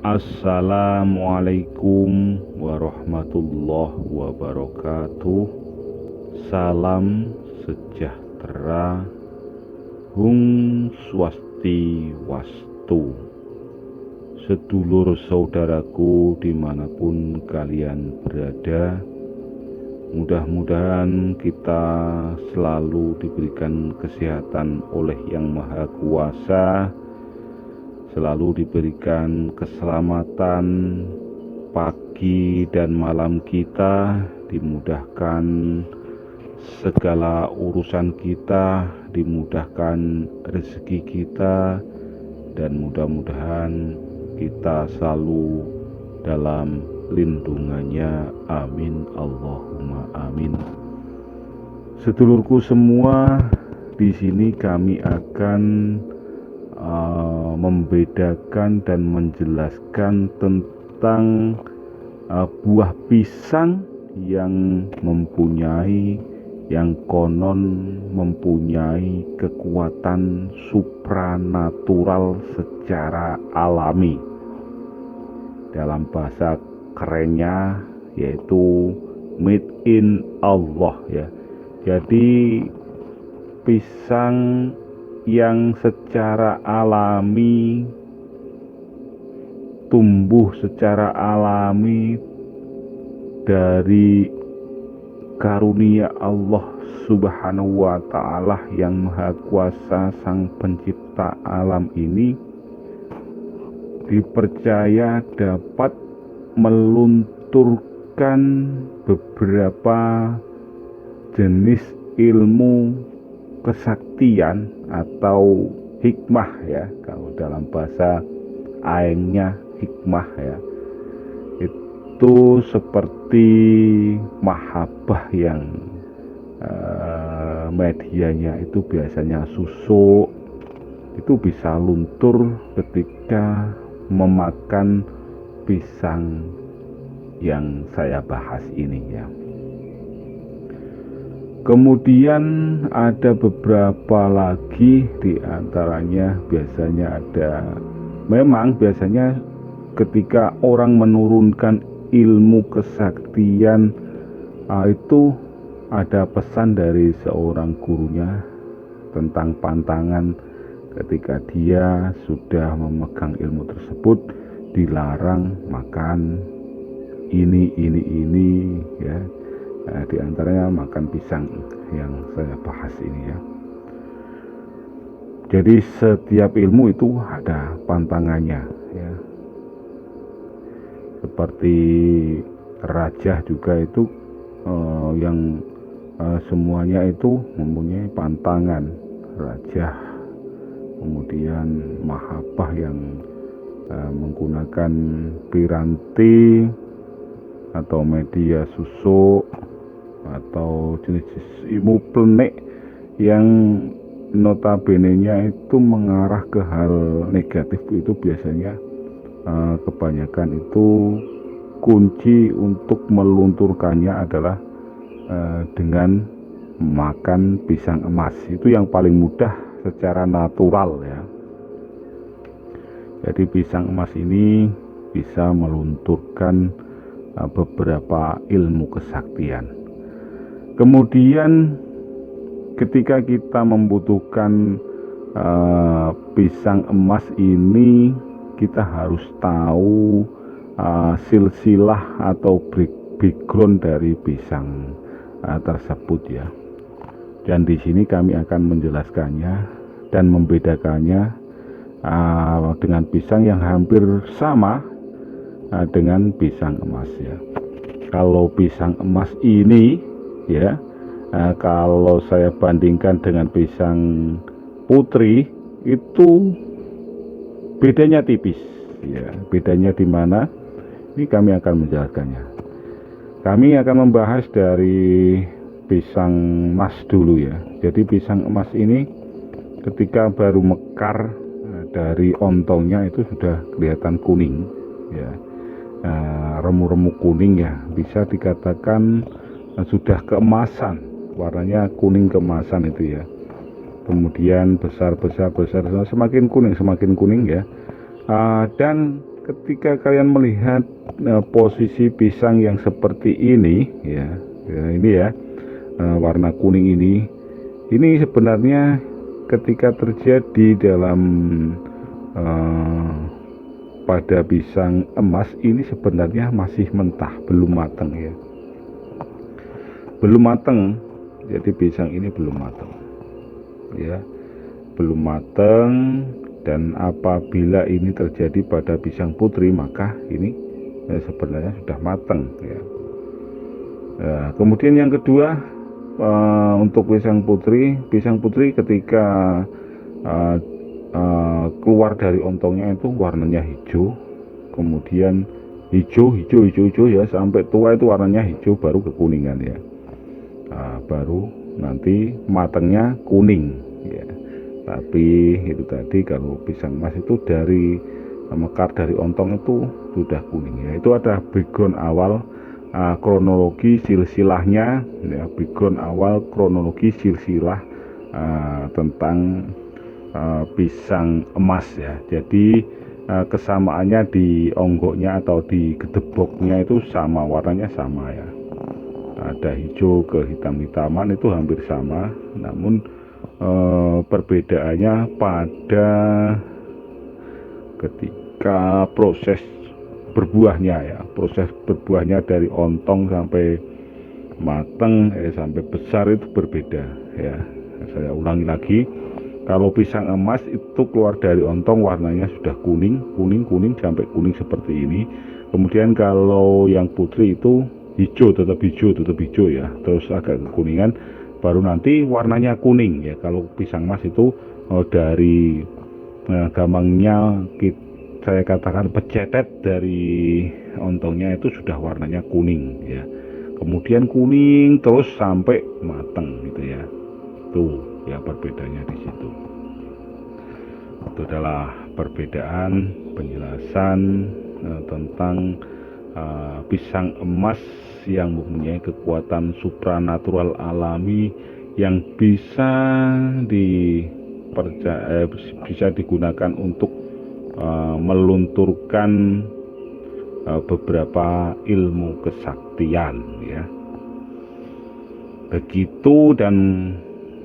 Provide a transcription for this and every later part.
Assalamualaikum warahmatullahi wabarakatuh. Salam sejahtera, Hum Swastiwastu. Sedulur saudaraku dimanapun kalian berada, mudah-mudahan kita selalu diberikan kesehatan oleh Yang Maha Kuasa, selalu diberikan keselamatan pagi dan malam kita, dimudahkan segala urusan kita, dimudahkan rezeki kita, dan mudah-mudahan kita selalu dalam lindungannya. Amin Allahumma amin. Sedulurku semua, di sini kami akan membedakan dan menjelaskan tentang buah pisang yang konon mempunyai kekuatan supranatural secara alami. Dalam bahasa kerennya yaitu made in Allah ya. Jadi pisang yang secara alami, tumbuh secara alami dari karunia Allah Subhanahu wa Ta'ala yang Maha Kuasa, Sang Pencipta alam ini, dipercaya dapat melunturkan beberapa jenis ilmu kesaktian atau hikmah ya, kalau dalam bahasa aingnya hikmah ya, itu seperti mahabbah yang medianya itu biasanya susuk, itu bisa luntur ketika memakan pisang yang saya bahas ini ya. Kemudian ada beberapa lagi, di antaranya biasanya ketika orang menurunkan ilmu kesaktian, itu ada pesan dari seorang gurunya tentang pantangan. Ketika dia sudah memegang ilmu tersebut, dilarang makan ini ya. Di antaranya makan pisang yang saya bahas ini ya. Jadi setiap ilmu itu ada pantangannya ya. Seperti raja juga itu yang semuanya itu mempunyai pantangan. Raja, kemudian mahabbah yang menggunakan piranti atau media susuk, atau jenis-jenis ilmu plenik yang notabene-nya itu mengarah ke hal negatif, itu biasanya kebanyakan itu kunci untuk melunturkannya adalah dengan makan pisang emas. Itu yang paling mudah secara natural ya. Jadi pisang emas ini bisa melunturkan beberapa ilmu kesaktian. Kemudian ketika kita membutuhkan pisang emas ini, kita harus tahu silsilah atau background dari pisang tersebut ya. Dan di sini kami akan menjelaskannya dan membedakannya dengan pisang yang hampir sama dengan pisang emas ya. Kalau pisang emas ini ya, kalau saya bandingkan dengan pisang putri, itu bedanya tipis ya. Bedanya di mana? Ini kami akan menjelaskannya. Kami akan membahas dari pisang emas dulu ya. Jadi pisang emas ini ketika baru mekar dari ontongnya itu sudah kelihatan kuning ya, remu-remu kuning ya, bisa dikatakan sudah keemasan, warnanya kuning keemasan itu ya. Kemudian besar, semakin kuning ya. Dan ketika kalian melihat posisi pisang yang seperti ini ya, ini ya, warna kuning ini sebenarnya ketika terjadi dalam pada pisang emas ini sebenarnya masih mentah, belum matang ya, belum matang. Jadi pisang ini belum matang ya, belum matang. Dan apabila ini terjadi pada pisang putri, maka ini sebenarnya sudah matang ya. Kemudian yang kedua, untuk pisang putri ketika keluar dari ontongnya itu warnanya hijau, kemudian hijau ya, sampai tua itu warnanya hijau baru kekuningan ya. Baru nanti matangnya kuning ya. Tapi itu tadi, kalau pisang emas itu dari mekar dari ontong itu sudah kuning ya. Itu ada background awal kronologi silsilahnya ya, background awal kronologi silsilah tentang pisang emas ya. Jadi kesamaannya di onggoknya atau di gedeboknya itu sama, warnanya sama ya. Ada hijau ke hitam-hitaman, itu hampir sama, namun perbedaannya pada ketika proses berbuahnya ya, proses berbuahnya dari ontong sampai matang sampai besar itu berbeda ya. Saya ulangi lagi, kalau pisang emas itu keluar dari ontong warnanya sudah kuning sampai kuning seperti ini. Kemudian kalau yang putri itu hijau, tetap hijau ya, terus agak kekuningan, baru nanti warnanya kuning ya. Kalau pisang emas itu dari gampangnya saya katakan pecetet dari ontongnya itu sudah warnanya kuning ya. Kemudian kuning terus sampai matang gitu ya. Tuh ya perbedaannya di situ. Itu adalah perbedaan penjelasan tentang pisang emas yang mempunyai kekuatan supranatural alami yang bisa digunakan untuk melunturkan beberapa ilmu kesaktian ya. Begitu, dan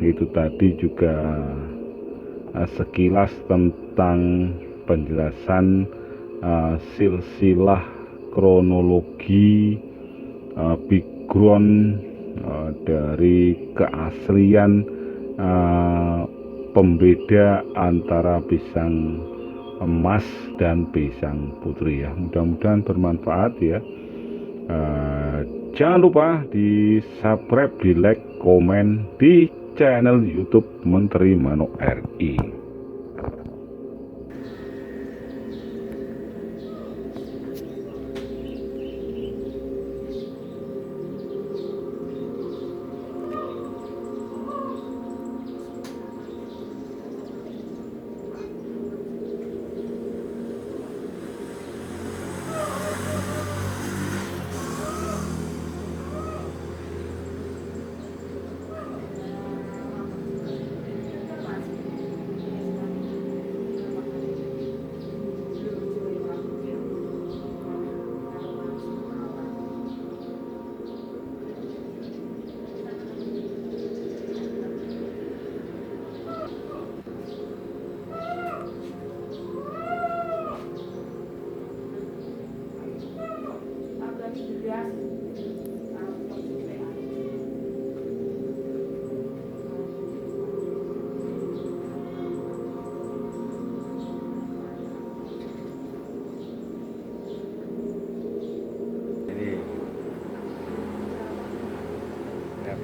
itu tadi juga sekilas tentang penjelasan silsilah kronologi background dari keaslian pembeda antara pisang emas dan pisang putri ya. Mudah-mudahan bermanfaat ya. Jangan lupa di subscribe, di like, komen di channel YouTube Menteri Manuk RI.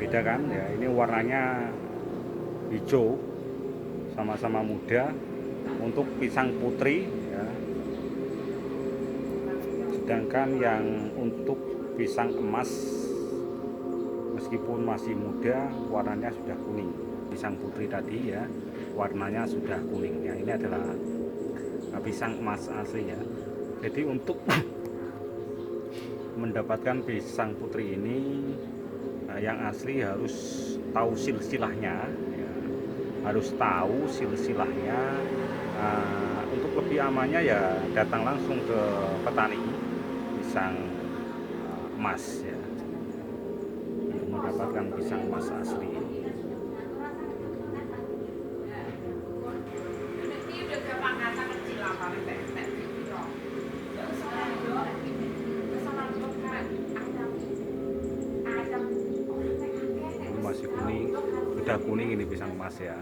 Beda kan ya, ini warnanya hijau, sama-sama muda untuk pisang putri ya. Sedangkan yang untuk pisang emas meskipun masih muda warnanya sudah kuning. Pisang putri tadi ya warnanya sudah kuning ya. Ini adalah pisang emas asli ya. Jadi untuk mendapatkan pisang putri ini yang asli harus tahu silsilahnya ya. harus tahu silsilahnya. Untuk lebih amannya ya datang langsung ke petani pisang emas ya, untuk mendapatkan pisang emas asli. Ini masih kuning, udah kuning ini pisang emas ya.